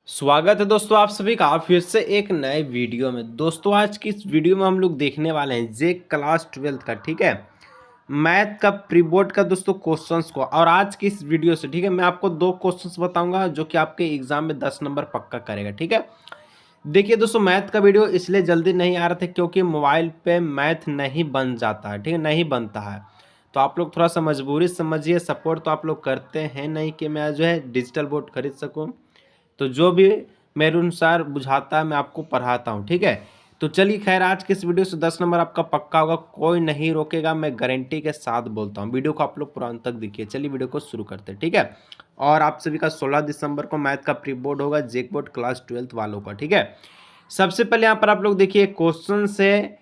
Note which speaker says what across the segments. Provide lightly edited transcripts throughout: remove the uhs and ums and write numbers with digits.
Speaker 1: स्वागत है दोस्तों आप सभी का फिर से एक नए वीडियो में। दोस्तों आज की इस वीडियो में हम लोग देखने वाले हैं जे क्लास 12 का, ठीक है, मैथ का प्री बोर्ड का दोस्तों क्वेश्चंस को। और आज की इस वीडियो से, ठीक है, मैं आपको दो क्वेश्चंस बताऊंगा जो कि आपके एग्जाम में 10 नंबर पक्का करेगा, ठीक है। देखिए दोस्तों, मैथ का वीडियो इसलिए जल्दी नहीं आ रहा था क्योंकि मोबाइल पे मैथ नहीं बन जाता है, ठीक है, नहीं बनता है। तो आप लोग थोड़ा सा मजबूरी समझिए, सपोर्ट तो आप लोग करते हैं नहीं कि मैं जो है डिजिटल बोर्ड खरीद सकूँ। तो जो भी मेरे अनुसार बुझाता है मैं आपको पढ़ाता हूँ, ठीक है। तो चलिए खैर, आज के इस वीडियो से 10 नंबर आपका पक्का होगा, कोई नहीं रोकेगा, मैं गारंटी के साथ बोलता हूँ। वीडियो को आप लोग पूरा अंत तक देखिए। चलिए वीडियो को शुरू करते हैं, ठीक है। और आप सभी का 16 दिसंबर को मैथ का प्री बोर्ड होगा, जेक बोर्ड क्लास 12 वालों का, ठीक है। सबसे पहले यहाँ पर आप लोग देखिए क्वेश्चन से,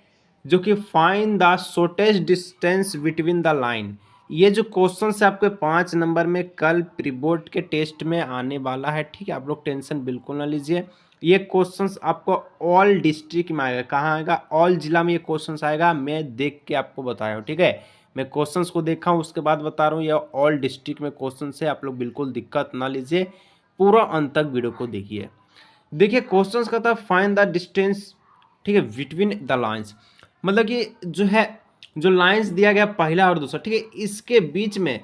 Speaker 1: जो कि find the shortest distance between the line. ये जो क्वेश्चन है आपके 5 नंबर में कल प्री बोर्ड के टेस्ट में आने वाला है, ठीक है। आप लोग टेंशन बिल्कुल ना लीजिए। ये क्वेश्चंस आपको ऑल डिस्ट्रिक्ट में आएगा। कहाँ आएगा? ऑल जिला में ये क्वेश्चंस आएगा। मैं देख के आपको बताया हूँ, ठीक है। मैं क्वेश्चंस को देखा हूँ उसके बाद बता रहा हूँ। ये ऑल डिस्ट्रिक्ट में क्वेश्चन है, आप लोग बिल्कुल दिक्कत ना लीजिए, पूरा अंत तक वीडियो को देखिए। देखिए क्वेश्चन का था फाइंड द डिस्टेंस, ठीक है, बिटवीन द लाइन्स। मतलब कि जो है, जो लाइन्स दिया गया पहला और दूसरा, ठीक है, इसके बीच में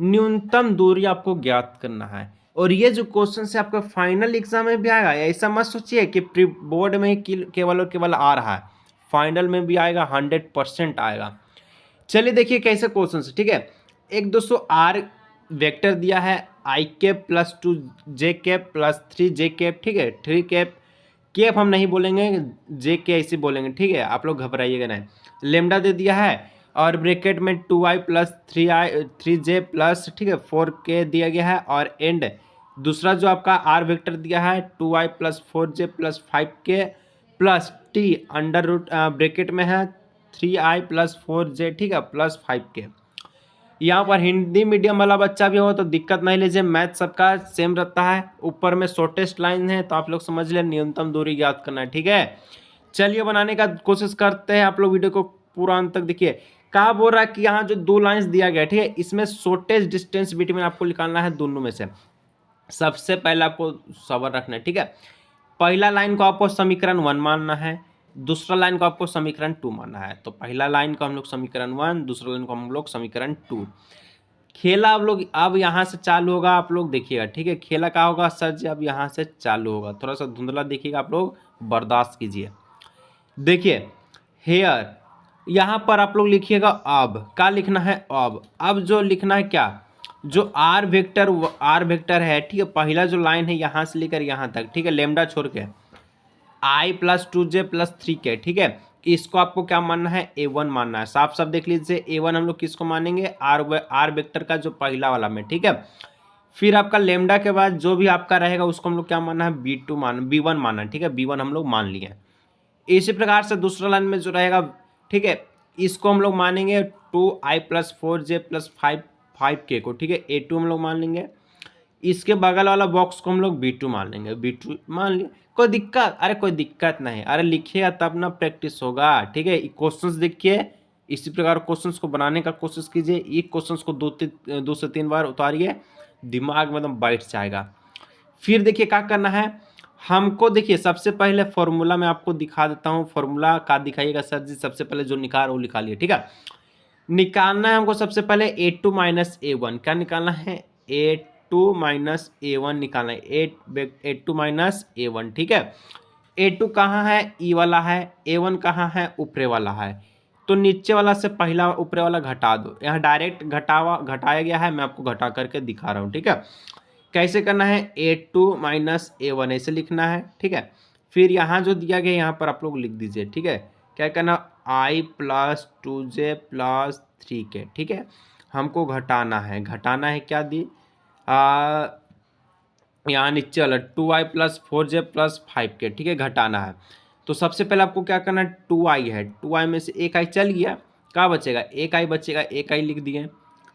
Speaker 1: न्यूनतम दूरी आपको ज्ञात करना है। और ये जो क्वेश्चन है आपका फाइनल एग्जाम में भी आएगा। ऐसा मत सोचिए कि प्री बोर्ड में ही केवल और केवल आ रहा है, फाइनल में भी आएगा, 100% आएगा। चलिए देखिए कैसे क्वेश्चन है, ठीक है। एक दोस्तों आर वेक्टर दिया है, आई कैप प्लस 2 जे कैप प्लस 3 जे कैप, ठीक है, 3 कैप। केप हम नहीं बोलेंगे, जे के ऐसे बोलेंगे, ठीक है, आप लोग घबराइएगा नहीं। लेमडा दे दिया है और ब्रैकेट में 2i प्लस 3j प्लस, ठीक है, 4k दिया गया है। और एंड दूसरा जो आपका आर वेक्टर दिया है 2i plus 4j plus 5k plus t under root bracket में है 3i प्लस 4j, ठीक है, प्लस 5k। यहाँ पर हिंदी मीडियम वाला बच्चा भी हो तो दिक्कत नहीं लीजिए, मैथ सबका सेम रहता है। ऊपर में शॉर्टेस्ट लाइन है तो आप लोग समझ लें न्यूनतम दूरी ज्ञात करना है, ठीक है। चलिए बनाने का कोशिश करते हैं। आप लोग वीडियो को पूरा अंत तक देखिए। कहा बोल रहा है कि यहाँ जो दो लाइन्स दिया गया, ठीक है, इसमें शॉर्टेस्ट डिस्टेंस बिटवीन आपको निकालना है दोनों में से। सबसे पहले आपको सबर रखना है, ठीक है। पहला लाइन को आपको समीकरण 1 मानना है, दूसरा लाइन को आपको समीकरण 2 मानना है। तो पहला लाइन को हम लोग समीकरण 1, दूसरा लाइन को हम लोग समीकरण 2। खेला आप लोग अब यहाँ से चालू होगा, आप लोग देखिएगा, ठीक है। खेला क्या होगा सर जी? अब यहाँ से चालू होगा, थोड़ा सा धुंधला देखिएगा, आप लोग बर्दाश्त कीजिए। देखिए हेयर, यहाँ पर आप लोग लिखिएगा अब, क्या लिखना है? अब जो लिखना है क्या, जो आर वेक्टर है, ठीक है, पहला जो लाइन है यहाँ से लेकर यहाँ तक, ठीक है, लेमडा छोड़ के i plus 2j plus 3k, ठीक है, इसको आपको क्या मानना है? a1 मानना है। साफ साफ देख लीजिए, a1 हम लोग किसको मानेंगे? आर वेक्टर का जो पहला वाला में, ठीक है। फिर आपका लेमडा के बाद जो भी आपका रहेगा उसको हम लोग क्या मानना है? b1 मानना है, ठीक है, b1 हम लोग मान लिए। इसी प्रकार से दूसरा लाइन में जो रहेगा, ठीक है, इसको हम लोग मानेंगे 2i plus 4j plus 5k को, ठीक है, a2 हम लोग मान लेंगे। इसके बगल वाला बॉक्स को हम लोग b2 मान लेंगे, b2 मान लिया। कोई दिक्कत? अरे कोई दिक्कत नहीं, अरे लिखिएगा तब ना प्रैक्टिस होगा, ठीक है। क्वेश्चंस देखिए, इसी प्रकार क्वेश्चंस को बनाने का कोशिश कीजिए। एक क्वेश्चंस को दो से तीन बार उतारिए, दिमाग में एकदम बैठ जाएगा। फिर देखिए क्या करना है हमको। देखिए सबसे पहले फॉर्मूला मैं आपको दिखा देता हूँ। फॉर्मूला का दिखाइएगा सर जी? सबसे पहले जो निकाल वो निकाल लिया, ठीक है। निकालना है हमको सबसे पहले a2 माइनस a1। क्या निकालना है? a2 माइनस a1 निकालना है, a2 माइनस a1, ठीक है। a2 कहाँ है? ई वाला है। a1 कहाँ है? ऊपरे वाला है। तो नीचे वाला से पहला ऊपरे वाला घटा दो। यहाँ डायरेक्ट घटाया गया है, मैं आपको घटा करके दिखा रहा हूँ, ठीक है। कैसे करना है? a2 माइनस a1 ऐसे लिखना है, ठीक है। फिर यहाँ जो दिया गया यहाँ पर आप लोग लिख दीजिए, ठीक है। क्या करना? i plus 2j plus 3k, ठीक है। हमको घटाना है, घटाना है क्या दी? यहाँ नीचे वाला 2i plus 4j plus 5k, ठीक है, घटाना है। तो सबसे पहले आपको क्या करना है? 2i है, 2i में से एक i चल गया, क्या बचेगा? एक i बचेगा, एक i लिख दिए,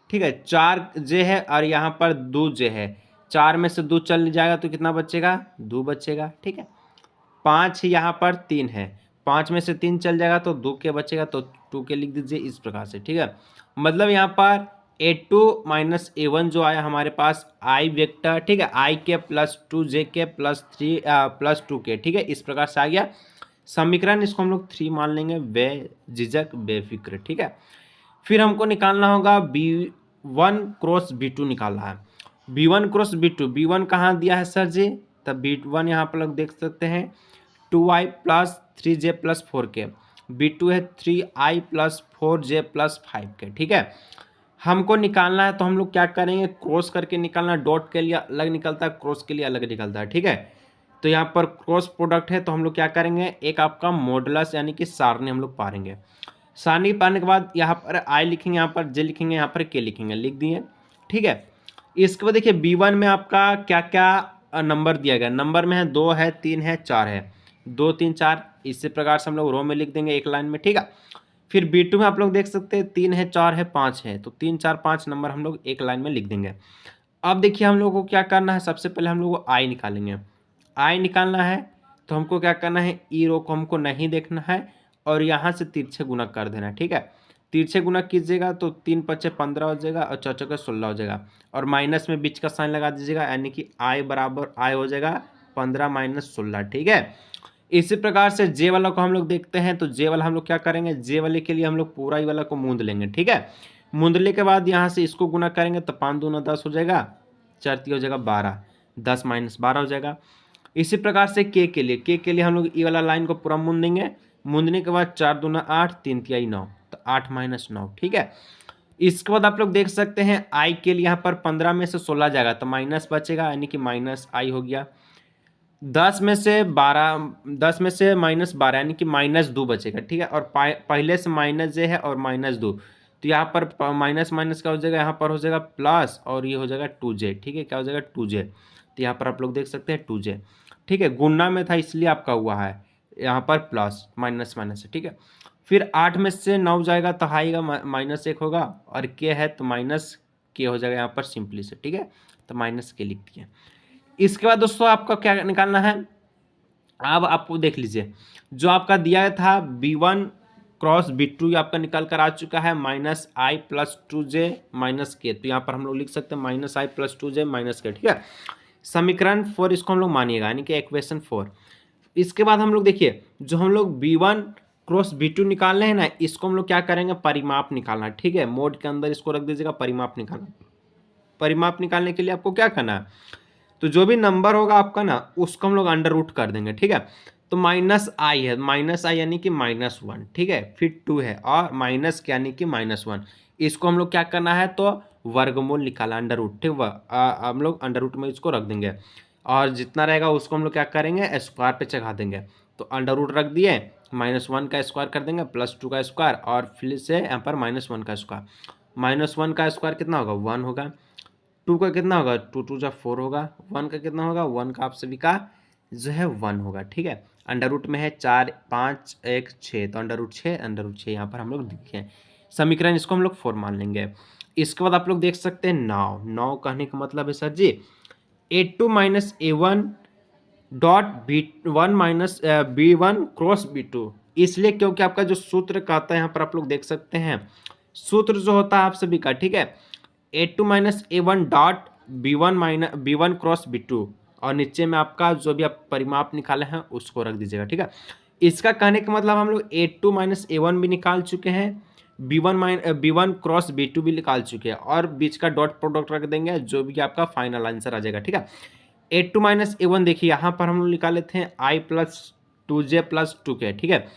Speaker 1: ठीक है। 4j है और यहाँ पर 2j है, 4 में से 2 चल जाएगा तो कितना बचेगा? 2 बचेगा, ठीक है। 5 यहाँ पर 3 है, 5 में से 3 चल जाएगा तो 2 के बचेगा, तो 2 के लिख दीजिए इस प्रकार से, ठीक है। मतलब यहाँ पर A2 - A1 जो आया हमारे पास आई वेक्टर, ठीक है, आई के प्लस 2 जे के प्लस 3 प्लस 2 के, ठीक है, इस प्रकार से आ गया समीकरण। इसको हम लोग 3 मान लेंगे, बेझिझक बेफिक्र, ठीक है। फिर हमको निकालना होगा B1 क्रॉस B2 निकालना है। B1 क्रॉस B2, B1 कहाँ दिया है सर जी, तब B1 यहाँ पर लोग देख सकते हैं 2i plus 3j plus 4k, B2 है 3i plus 4j plus 5k, ठीक है। हमको निकालना है तो हम लोग क्या करेंगे, क्रॉस करके निकालना, डॉट के लिए अलग निकलता है, क्रॉस के लिए अलग निकलता है, ठीक है। तो यहाँ पर क्रॉस प्रोडक्ट है तो हम लोग क्या करेंगे, एक आपका मॉडुलस यानी कि सारणी हम लोग पारेंगे। सारणी पाने के बाद यहाँ पर आई लिखेंगे, यहाँ पर जे लिखेंगे, यहाँ पर के लिखेंगे, लिख दिए, ठीक है। इसके बाद देखिए B1 में आपका क्या क्या नंबर दिया गया, नंबर में है 2 है 3 है 4 है, 2 3 4, इसी प्रकार से हम लोग रो में लिख देंगे एक लाइन में, ठीक है। फिर B2 में आप लोग देख सकते हैं 3 है 4 है 5 है, तो 3 4 5 नंबर हम लोग एक लाइन में लिख देंगे। अब देखिए हम लोग को क्या करना है, सबसे पहले हम लोग को आई निकालेंगे। आई निकालना है तो हमको क्या करना है, ई रो को हमको नहीं देखना है और यहाँ से तिरछे गुना कर देना है, ठीक है। तिरछे गुना कीजिएगा तो 3 पच्चे 15 हो जाएगा और 4 चौके 16 हो जाएगा, और माइनस में बीच का साइन लगा दीजिएगा, यानी कि आई बराबर आई हो जाएगा 15 - 16, ठीक है। इसी प्रकार से जे वाला को हम लोग देखते हैं, तो जे वाला हम लोग क्या करेंगे, जे वाले के लिए हम लोग पूरा ही वाला को मूंद लेंगे, ठीक है। मूंदले के बाद यहाँ से इसको गुना करेंगे तो 5 दूना 10 हो जाएगा, 4 3 हो जाएगा 12, 10 - 12 हो जाएगा। इसी प्रकार से के लिए हम लोग ई वाला लाइन को पूरा मूंद देंगे, मूंदने के बाद 4 दूना 8, 3 तिहाई 9, तो 8 - 9, ठीक है। इसके बाद आप लोग देख सकते हैं आई के लिए यहाँ पर 15 में से 16 जाएगा तो माइनस बचेगा, यानी कि माइनस आई हो गया। 10 में से -12 यानी कि -2 बचेगा, ठीक है। और पहले से माइनस जे है और -2, तो यहाँ पर माइनस माइनस क्या हो जाएगा, यहाँ पर हो जाएगा प्लस और ये हो जाएगा 2j, ठीक है, क्या हो जाएगा 2j, तो यहाँ पर आप लोग देख सकते हैं 2j, ठीक है। गुणा में था इसलिए आपका हुआ है यहाँ पर प्लस माइनस माइनस है, ठीक है। फिर 8 में से 9 जाएगा तो आएगा -1 होगा, और के है तो माइनस के हो जाएगा यहाँ पर सिंपली से, ठीक है, तो माइनस के लिख दिए। इसके बाद दोस्तों आपका क्या निकालना है, अब आपको देख लीजिए जो आपका दिया था B1 क्रॉस B2 आपका निकल कर आ चुका है -i प्लस 2j माइनस के, तो यहाँ पर हम लोग लिख सकते हैं -i प्लस 2j माइनस के, ठीक है। समीकरण 4 इसको हम लोग मानिएगा, यानी कि इक्वेशन 4। इसके बाद हम लोग देखिए जो हम लोग B1 क्रॉस B2 निकाल रहे हैं ना, इसको हम लोग क्या करेंगे, परिमाप निकालना, ठीक है। मोड के अंदर इसको रख दीजिएगा, परिमाप निकालना। परिमाप निकालने के लिए आपको क्या करना है, तो जो भी नंबर होगा आपका ना उसको हम लोग अंडर रूट कर देंगे, ठीक है। तो -i है, -i यानी कि -1, ठीक है। फिर 2 है और माइनस के यानी कि -1, इसको हम लोग क्या करना है, तो वर्गमूल निकाला, अंडर रूट, ठीक है। हम लोग अंडर रूट में इसको रख देंगे और जितना रहेगा उसको हम लोग क्या करेंगे, स्क्वायर पे चढ़ा देंगे। तो अंडर रूट रख दिए, -1 का स्क्वायर कर देंगे प्लस 2 का स्क्वायर, और फिर से यहाँ पर -1 का स्क्वायर, -1 का स्क्वायर कितना होगा, 1 होगा। 2 का कितना होगा, 2 2 जा 4 होगा। 1 का कितना होगा, 1 का आप सभी का जो है 1 होगा, ठीक है। अंडर रूट में है 4 5 1 6, तो अंडर रूट 6 यहाँ पर हम लोग लिखे हैं। समीकरण इसको हम लोग 4 मान लेंगे। इसके बाद आप लोग देख सकते हैं 9 कहने का मतलब है सर जी A2 - A1 dot B1 - B1 cross B2, इसलिए क्योंकि आपका जो सूत्र कहता है यहाँ पर आप लोग देख सकते हैं, सूत्र जो होता है आप सभी का, ठीक है, A2 - A1 dot B1 cross B2, और नीचे में आपका जो भी आप परिमाप निकाले हैं उसको रख दीजिएगा, ठीक है। इसका कहने का मतलब हम लोग A2 - A1 भी निकाल चुके हैं, B1 क्रॉस B2 भी निकाल चुके हैं, और बीच का डॉट प्रोडक्ट रख देंगे, जो भी आपका फाइनल आंसर आ जाएगा, ठीक है। A2 - A1 देखिए यहाँ पर हम लोग निकाले थे i plus 2j plus 2k, ठीक है।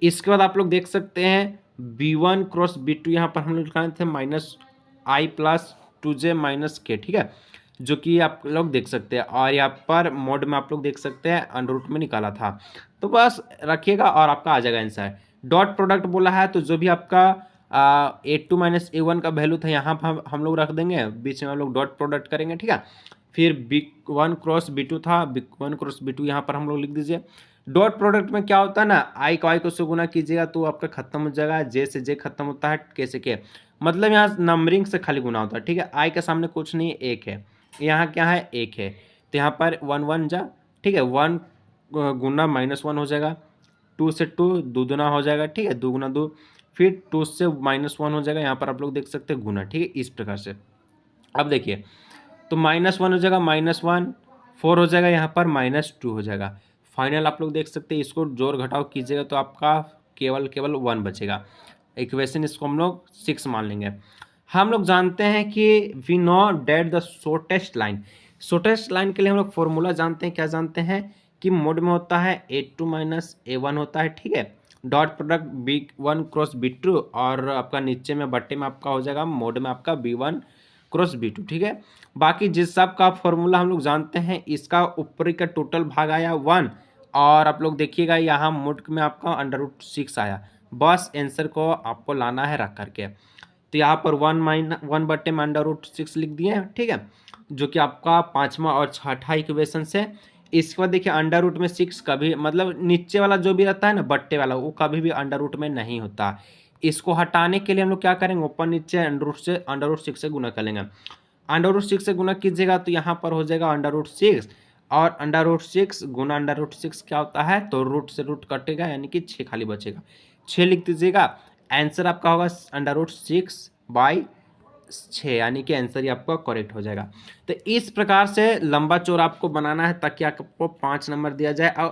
Speaker 1: इसके बाद आप लोग देख सकते हैं B1 क्रॉस B2 यहाँ पर हम लोग निकाले थे -i plus 2j minus k, ठीक है, जो कि आप लोग देख सकते हैं, और यहाँ पर मोड में आप लोग देख सकते हैं अंडर रूट में निकाला था। तो बस रखिएगा और आपका आ जाएगा आंसर। डॉट प्रोडक्ट बोला है तो जो भी आपका A2 - A1 का वैल्यू था यहाँ पर हम लोग रख देंगे, बीच में हम लोग डॉट प्रोडक्ट करेंगे, ठीक है। फिर B1 क्रॉस B2 था, B1 क्रॉस B2 यहाँ पर हम लोग लिख दीजिए। डॉट प्रोडक्ट में क्या होता है ना, आई को से गुना कीजिएगा तो आपका खत्म हो जाएगा, जे से जे खत्म होता है, के से के, मतलब यहाँ नंबरिंग से खाली गुना होता है, ठीक है। आई के सामने कुछ नहीं, एक है, यहाँ क्या है, एक है, तो यहाँ पर 1 1 जा, ठीक है, 1 गुना -1 हो जाएगा, 2 से 2 2 दूना हो जाएगा, ठीक है, 2 गुना 2, फिर 2 से -1 हो जाएगा, यहाँ पर आप लोग देख सकते हैं गुना, ठीक है, इस प्रकार से। अब देखिए तो -1 हो जाएगा, -1, 4 हो जाएगा, यहाँ पर -2 हो जाएगा। फाइनल आप लोग देख सकते हैं, इसको जोड़ घटाव कीजिएगा तो आपका केवल 1 बचेगा। इक्वेशन इसको हम लोग 6 मान लेंगे। हम लोग जानते हैं कि we know that the shortest line. Shortest line के लिए हम लोग फॉर्मूला जानते हैं, क्या जानते हैं कि मोड में होता है A2 - A1 होता है, ठीक है। Dot product B1 cross B2 और आपका नीचे में बट्टे में आपका हो जाएगा मोड में आपका B1 क्रॉस B2, ठीक है। बाकी जिस सब का फॉर्मूला हम लोग जानते हैं, इसका ऊपरी का टोटल भाग आया 1 और आप लोग देखिएगा यहाँ मोड में आपका √6 आया। बस आंसर को आपको लाना है रख करके। तो यहाँ पर 1 बट्टे में √6 लिख दिए हैं, ठीक है, जो कि आपका 5वां और 6ठा इक्वेशन से। इसके बाद देखिए अंडर रूट में 6 कभी मतलब नीचे वाला जो भी रहता है ना बट्टे वाला, वो कभी भी अंडर रूट में नहीं होता। इसको हटाने के लिए हम लोग क्या करेंगे, ऊपर नीचे √6 से गुना कर लेंगे। √6 से गुना कीजिएगा तो यहाँ पर हो जाएगा √6 और √6 गुना √6 क्या होता है, तो रूट से रूट कटेगा यानी कि 6 खाली बचेगा, 6 लिख दीजिएगा। आंसर आपका होगा √6/6 यानी कि आंसर ही आपका करेक्ट हो जाएगा। तो इस प्रकार से लंबा चौड़ा आपको बनाना है ताकि आपको 5 नंबर दिया जाए। और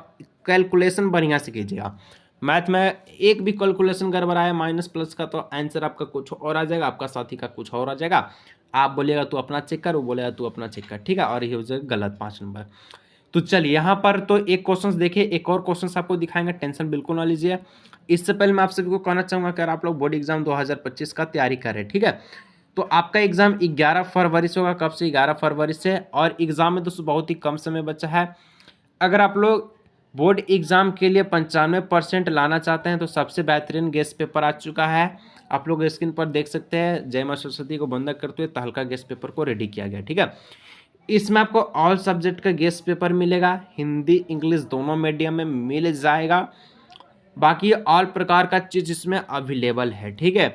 Speaker 1: कैलकुलेशन बढ़िया से कीजिएगा। मैथ में एक भी कैलकुलेशन गड़बड़ आया माइनस प्लस का तो आंसर आपका कुछ और आ जाएगा, आपका साथी का कुछ और आ जाएगा। आप बोलिएगा तू अपना चेक कर, वो बोलेगा तू अपना चेक कर, ठीक है, और ये हो जाएगा गलत 5 नंबर। तो चलिए यहाँ पर तो एक क्वेश्चन देखिए, एक और क्वेश्चन आपको दिखाएंगे, टेंशन बिल्कुल ना लीजिए। इससे पहले मैं आप सभी को कहना चाहूँगा कि अगर आप लोग बोर्ड एग्जाम 2025 का तैयारी कर रहे हैं, ठीक है, तो आपका एग्जाम 11 फरवरी से होगा। कब से? 11 फरवरी से। और एग्जाम में दोस्तों बहुत ही कम समय बचा है। अगर आप लोग बोर्ड एग्जाम के लिए 95% लाना चाहते हैं तो सबसे बेहतरीन गेस्ट पेपर आ चुका है। आप लोग स्क्रीन पर देख सकते हैं, जय मां सरस्वती को वंदन करते हुए तहलका गेस्ट पेपर को रेडी किया गया, ठीक है। इसमें आपको ऑल सब्जेक्ट का गेस्ट पेपर मिलेगा, हिंदी इंग्लिश दोनों मीडियम में मिल जाएगा। बाकी ऑल प्रकार का चीज़ इसमें अवेलेबल है, ठीक है।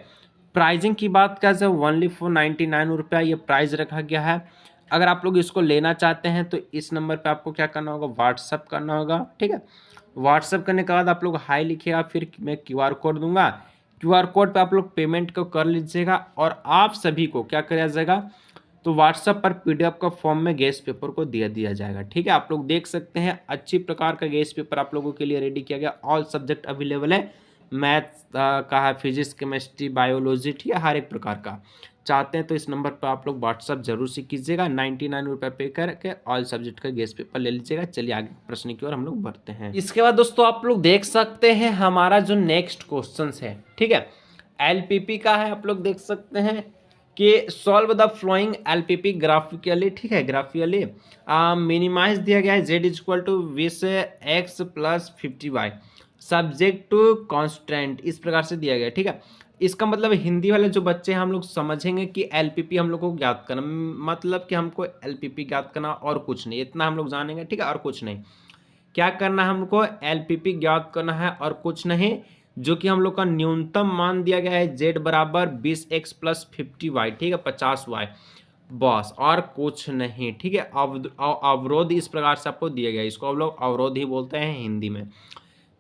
Speaker 1: प्राइजिंग की बात करें तो ओनली फॉर 99 रुपया ये प्राइस रखा गया है। अगर आप लोग इसको लेना चाहते हैं तो इस नंबर पे आपको क्या करना होगा, व्हाट्सअप करना होगा, ठीक है। व्हाट्सअप करने के बाद आप लोग हाई लिखिएगा, फिर मैं QR कोड दूंगा, QR कोड पे आप लोग पेमेंट को कर लीजिएगा और आप सभी को क्या किया जाएगा, तो व्हाट्सएप पर PDF का फॉर्म में गेस्ट पेपर को दिया जाएगा, ठीक है। आप लोग देख सकते हैं अच्छी प्रकार का गेस्ट पेपर आप लोगों के लिए रेडी किया गया। ऑल सब्जेक्ट अवेलेबल है, मैथ्स का है, फिजिक्स केमिस्ट्री बायोलॉजी, ठीक है, हर एक प्रकार का। चाहते हैं तो इस नंबर पर आप लोग व्हाट्सअप जरूर से कीजिएगा। 99 रुपये पे करके ऑल सब्जेक्ट का गेस्ट पेपर ले लीजिएगा। चलिए आगे प्रश्न की ओर हम लोग बढ़ते हैं। इसके बाद दोस्तों आप लोग देख सकते हैं हमारा जो नेक्स्ट क्वेश्चन है, ठीक है, LPP का है। आप लोग देख सकते हैं कि solve the flowing LPP graphically, ठीक है, ग्राफिकली मिनिमाइज दिया गया है z=20x + 50y subject to constant, इस प्रकार से दिया गया, ठीक है। इसका मतलब हिंदी वाले जो बच्चे हैं हम लोग समझेंगे कि LPP हम लोग को ज्ञात करना, मतलब कि हमको LPP ज्ञात करना और कुछ नहीं, इतना हम लोग जानेंगे, ठीक है, और कुछ नहीं। क्या करना है हमको, LPP ज्ञात करना है और कुछ नहीं, जो कि हम लोग का न्यूनतम मान दिया गया है z = 20x + 50y, ठीक है, 50y, बस और कुछ नहीं, ठीक है। अवरोध इस प्रकार से आपको दिया गया है, इसको हम लोग अवरोध ही बोलते हैं हिंदी में।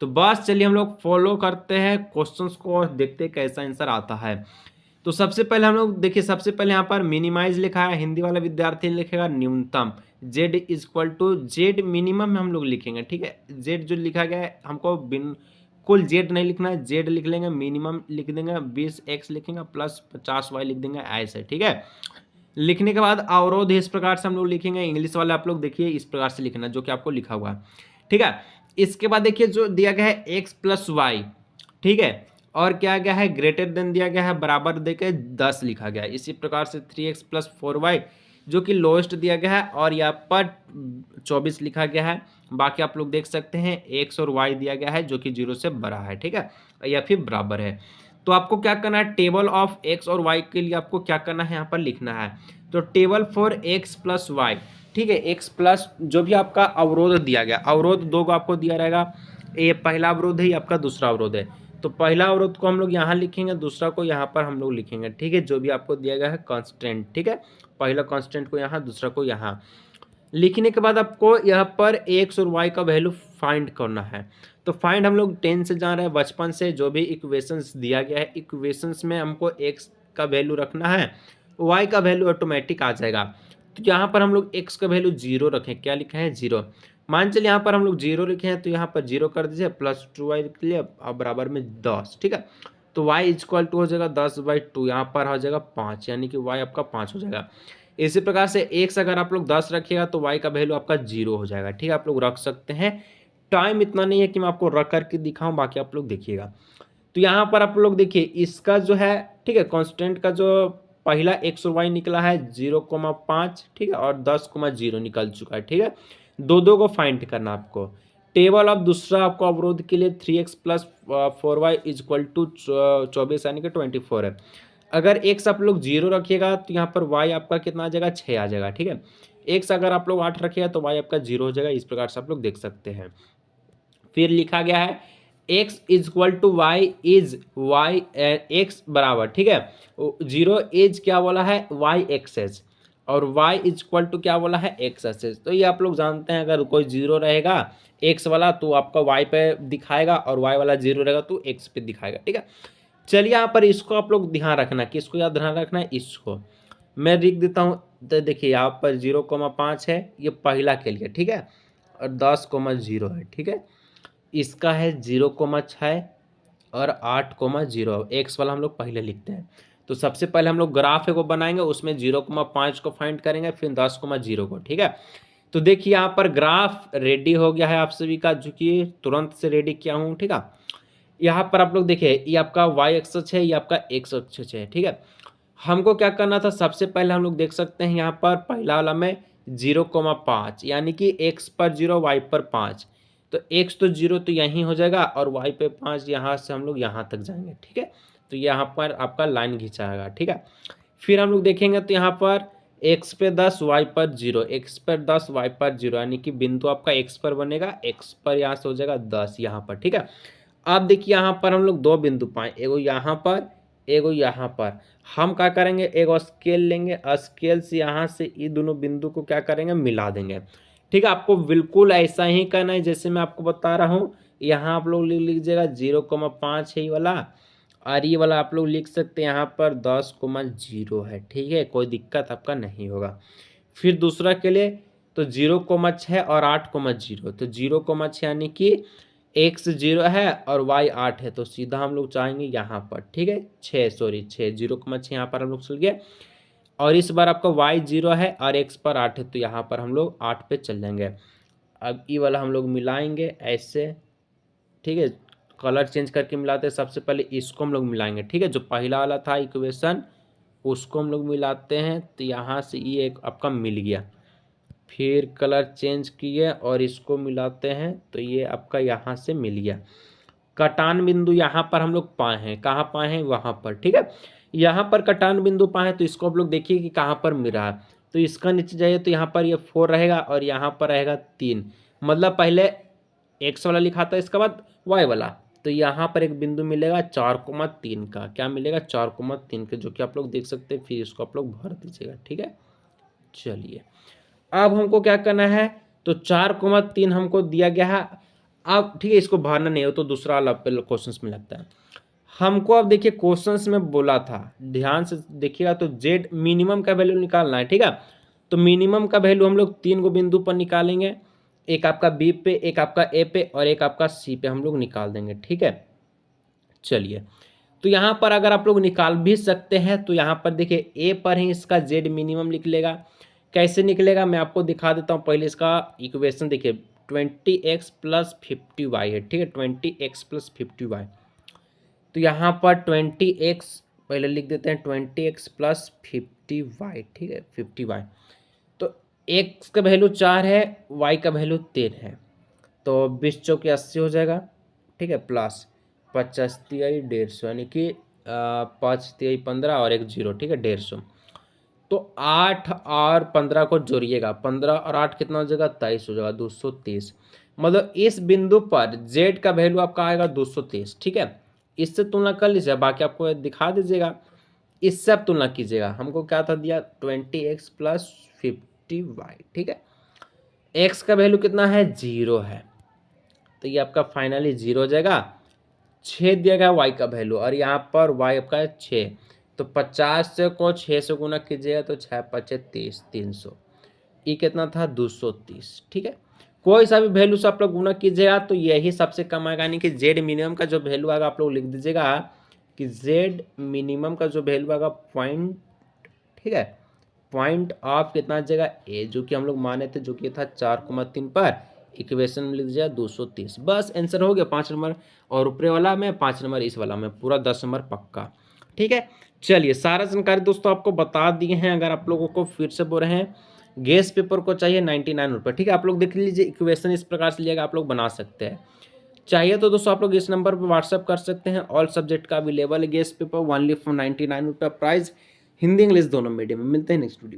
Speaker 1: तो बस चलिए हम लोग फॉलो करते हैं क्वेश्चंस को और देखते हैं कैसा आंसर आता है। तो सबसे पहले हम लोग देखिए, सबसे पहले यहाँ पर मिनिमाइज लिखा है, हिंदी वाला विद्यार्थी लिखेगा न्यूनतम, z मिनिमम में हम लोग लिखेंगे, ठीक है। z जो लिखा गया है हमको कुल z नहीं लिखना है, z लिख लेंगे, मिनिमम लिख देंगे, 20x लिखेंगे + 50y लिख देंगे, ऐसे, ठीक है। लिखने के बाद अवरोध इस प्रकार से हम लोग लिखेंगे। इंग्लिश वाले आप लोग देखिए इस प्रकार से लिखना जो कि आपको लिखा हुआ है, ठीक है। इसके बाद देखिए जो दिया गया है x + y, ठीक है, और क्या गया है ग्रेटर देन दिया गया है, बराबर देके 10 लिखा गया है। इसी प्रकार से 3x + 4y जो कि लोएस्ट दिया गया है और यहाँ पर 24 लिखा गया है। बाकी आप लोग देख सकते हैं x और y दिया गया है जो कि 0 से बड़ा है, ठीक है, या फिर बराबर है। तो आपको क्या करना है, टेबल ऑफ x और y के लिए आपको क्या करना है, यहाँ पर लिखना है। तो टेबल फॉर x + y, ठीक है, x प्लस जो भी आपका अवरोध दिया गया, अवरोध दो को आपको दिया रहेगा, ये पहला अवरोध है, आपका दूसरा अवरोध है। तो पहला अवरोध को हम लोग यहाँ लिखेंगे, दूसरा को यहाँ पर हम लोग लिखेंगे, ठीक है, जो भी आपको दिया गया है कांस्टेंट, ठीक है, पहला कांस्टेंट को यहाँ, दूसरा को यहाँ। लिखने के बाद आपको यहाँ पर एक्स और वाई का वैल्यू फाइंड करना है। तो फाइंड हम लोग 10 से जान रहे हैं, बचपन से जो भी इक्वेशंस दिया गया है इक्वेशंस में हमको एक्स का वैल्यू रखना है, वाई का वैल्यू ऑटोमेटिक आ जाएगा। तो यहाँ पर हम लोग एक्स का वैल्यू जीरो रखें, क्या लिखा है जीरो। मान चलिए यहाँ पर हम लोग जीरो लिखे हैं तो यहाँ पर जीरो कर दीजिए, प्लस 2y लिख लिया अब बराबर में 10, ठीक है। तो y इक्वल टू हो जाएगा 10/2, यहाँ पर हो जाएगा 5, यानी कि y आपका 5 हो जाएगा। इसी प्रकार से x अगर आप लोग 10 रखिएगा तो y का वैल्यू आपका 0 हो जाएगा, ठीक है। आप लोग रख सकते हैं, टाइम इतना नहीं है कि मैं आपको रख करके दिखाऊं, बाकी आप लोग देखिएगा। तो यहाँ पर आप लोग देखिए इसका जो है, ठीक है, कांस्टेंट का जो पहला एक्स और वाई निकला है 0,5, ठीक है, और 10,0 निकल चुका है, ठीक है। दो दो को फाइंड करना आपको। टेबल ऑफ दूसरा आपको अवरोध के लिए 3x plus 4y equal to 24 यानी कि 24 है। अगर एक्स आप लोग 0 रखिएगा तो यहाँ पर y आपका कितना आ जाएगा, 6 आ जाएगा, ठीक है। एक्स अगर आप लोग 8 रखिएगा तो y आपका 0 हो जाएगा। इस प्रकार से आप लोग देख सकते हैं। फिर लिखा गया है x equal to y is y x बराबर, ठीक है, 0 इज क्या बोला है वाई एक्सेस, और y इक्वल टू क्या बोला है एक्स एक्सेस। तो ये आप लोग जानते हैं, अगर कोई 0 रहेगा x वाला तो आपका y पे दिखाएगा, और y वाला 0 रहेगा तो x पे दिखाएगा, ठीक है। चलिए यहाँ पर इसको आप लोग ध्यान रखना, किसको याद ध्यान रखना है, इसको मैं लिख देता हूँ। तो देखिए यहाँ पर 0,5 है, ये पहला के लिए, ठीक है, और 10,0 है, ठीक है। इसका है 0,6 और 8,0, एक्स वाला हम लोग पहले लिखते हैं। तो सबसे पहले हम लोग ग्राफ है वो बनाएंगे, उसमें 0,5 को फाइंड करेंगे, फिर 10,0 को, ठीक है। तो देखिए यहाँ पर ग्राफ रेडी हो गया है आप सभी का, जो कि तुरंत से रेडी किया हूँ, ठीक है। यहाँ पर आप लोग देखिए ये आपका वाई एक्स है, ये आपका एक्स एक्स है, ठीक है। हमको क्या करना था, सबसे पहले हम लोग देख सकते हैं यहाँ पर पहला वाला में 0,5 यानी कि x पर 0 y पर 5, तो x तो 0 तो यहीं हो जाएगा, और y पे 5 यहाँ से हम लोग यहाँ तक जाएंगे, ठीक है। तो यहाँ पर आपका लाइन खिंचाएगा, ठीक है। फिर हम लोग देखेंगे तो यहाँ पर x पे 10 y पर 0, x पर 10 y पर 0 यानी कि बिंदु आपका x पर बनेगा, x पर यहाँ से हो जाएगा 10 यहाँ पर, ठीक है। अब देखिए यहाँ पर हम लोग दो बिंदु पाए, एगो यहाँ पर एगो यहाँ पर। हम क्या करेंगे, एगो स्केल लेंगे, स्केल से यहाँ से ये दोनों बिंदु को क्या करेंगे, मिला देंगे, ठीक है। आपको बिल्कुल ऐसा ही करना है जैसे मैं आपको बता रहा हूँ। यहाँ आप लोग लिख लीजिएगा 0,5 है ये वाला, और ये वाला आप लोग लिख सकते हैं यहाँ पर 10,0 है, ठीक है, कोई दिक्कत आपका नहीं होगा। फिर दूसरा के लिए तो 0,6 और 8,0, तो 0,6 यानी कि x 0 है और y 8 है, तो सीधा हम लोग चाहेंगे यहाँ पर, ठीक है, 6 0,6 यहाँ पर हम लोग चल गए। और इस बार आपका y 0 है और x पर 8 है, तो यहाँ पर हम लोग 8 पे चल जाएंगे। अब ये वाला हम लोग मिलाएंगे ऐसे, ठीक है, कलर चेंज करके मिलाते हैं। सबसे पहले इसको हम लोग मिलाएंगे, ठीक है, जो पहला वाला था इक्वेशन उसको हम लोग मिलाते हैं, तो यहाँ से ये एक आपका मिल गया। फिर कलर चेंज किए और इसको मिलाते हैं, तो ये आपका यहाँ से मिल गया। कटान बिंदु यहाँ पर हम लोग पाए हैं, कहाँ पाए हैं, वहाँ पर, ठीक है। यहाँ पर कटान बिंदु पाए हैं, तो इसको आप लोग देखिए कि कहाँ पर मिल रहा है। तो इसका नीचे जाइए तो यहाँ पर ये 4 रहेगा और यहाँ पर रहेगा 3, मतलब पहले एक्स वाला लिखा था, इसके बाद वाई वाला। तो यहाँ पर एक बिंदु मिलेगा 4,3 का, क्या मिलेगा 4,3 का, जो कि आप लोग देख सकते हैं। फिर इसको आप लोग भर दीजिएगा, ठीक है। चलिए अब हमको क्या करना है, तो 4,3 हमको दिया गया है। अब ठीक है, इसको भरना नहीं हो तो दूसरा वाला क्वेश्चन में लगता है हमको। अब देखिए क्वेश्चंस में बोला था, ध्यान से देखिएगा, तो जेड मिनिमम का वैल्यू निकालना है, ठीक है। तो मिनिमम का वैल्यू हम लोग 3 गो बिंदु पर निकालेंगे, एक आपका बी पे, एक आपका ए पे और एक आपका सी पे हम लोग निकाल देंगे, ठीक है। चलिए तो यहाँ पर अगर आप लोग निकाल भी सकते हैं तो यहाँ पर देखिए ए पर ही इसका जेड मिनिमम निकलेगा। कैसे निकलेगा मैं आपको दिखा देता हूँ। पहले इसका इक्वेशन देखिए 20x प्लस 50y है, ठीक है, 20x प्लस 50y। तो यहाँ पर 20x पहले लिख देते हैं, 20x प्लस 50y, ठीक है, 50y। तो x का वैल्यू 4 है, y का वैल्यू 3 है, तो 20 चौके 80 हो जाएगा, ठीक है, प्लस 50 तिहाई 150 यानी कि 5 तिहाई 15 और एक 0, ठीक है, 150। तो 8 और 15 को जोड़िएगा, 15 और 8 कितना हो जाएगा, 23 हो जाएगा, 223। मतलब इस बिंदु पर z का वैल्यू आपका आएगा 223, ठीक है। इससे तुलना कर लीजिए, बाकी आपको दिखा दीजिएगा, इससे आप तुलना कीजिएगा। हमको क्या था दिया 20x प्लस 50y, ठीक है। एक्स का वैल्यू कितना है, 0 है, तो ये आपका फाइनली 0 हो जाएगा। 6 दिया गया वाई का वैल्यू और यहाँ पर वाई आपका है 6, तो 50 से को 6 से गुना कीजिएगा तो 6 पचे 30, 300। ये कितना था, 230। ठीक है, कोई सा भी वैल्यू से आप लोग गुना कीजिएगा तो यही सबसे कम आएगा, यानी कि जेड मिनिमम का जो वैल्यू आएगा आप लोग लिख दीजिएगा कि जेड मिनिमम का जो वैल्यू आएगा पॉइंट, ठीक है, पॉइंट ऑफ कितना आ जाएगा ए, जो कि हम लोग माने थे, जो कि था 4,3 पर। इक्वेशन में लिख दीजिएगा 230। बस आंसर हो गया 5 नंबर, और ऊपरे वाला में 5 नंबर, इस वाला में पूरा 10 नंबर पक्का। ठीक है, चलिए सारा जानकारी दोस्तों आपको बता दिए हैं। अगर आप लोगों को फिर से बोल रहे हैं गैस पेपर को चाहिए 99 रुपये, ठीक है, आप लोग देख लीजिए इक्वेशन इस प्रकार से लिएगा, आप लोग बना सकते हैं। चाहिए तो दोस्तों आप लोग इस नंबर पर व्हाट्सअप कर सकते हैं। ऑल सब्जेक्ट का अवेलेबल है गेस्ट पेपर, ओनली फॉर 99 रुपये प्राइस, हिंदी इंग्लिश दोनों मीडियम में। मिलते हैं नेक्स्ट वीडियो।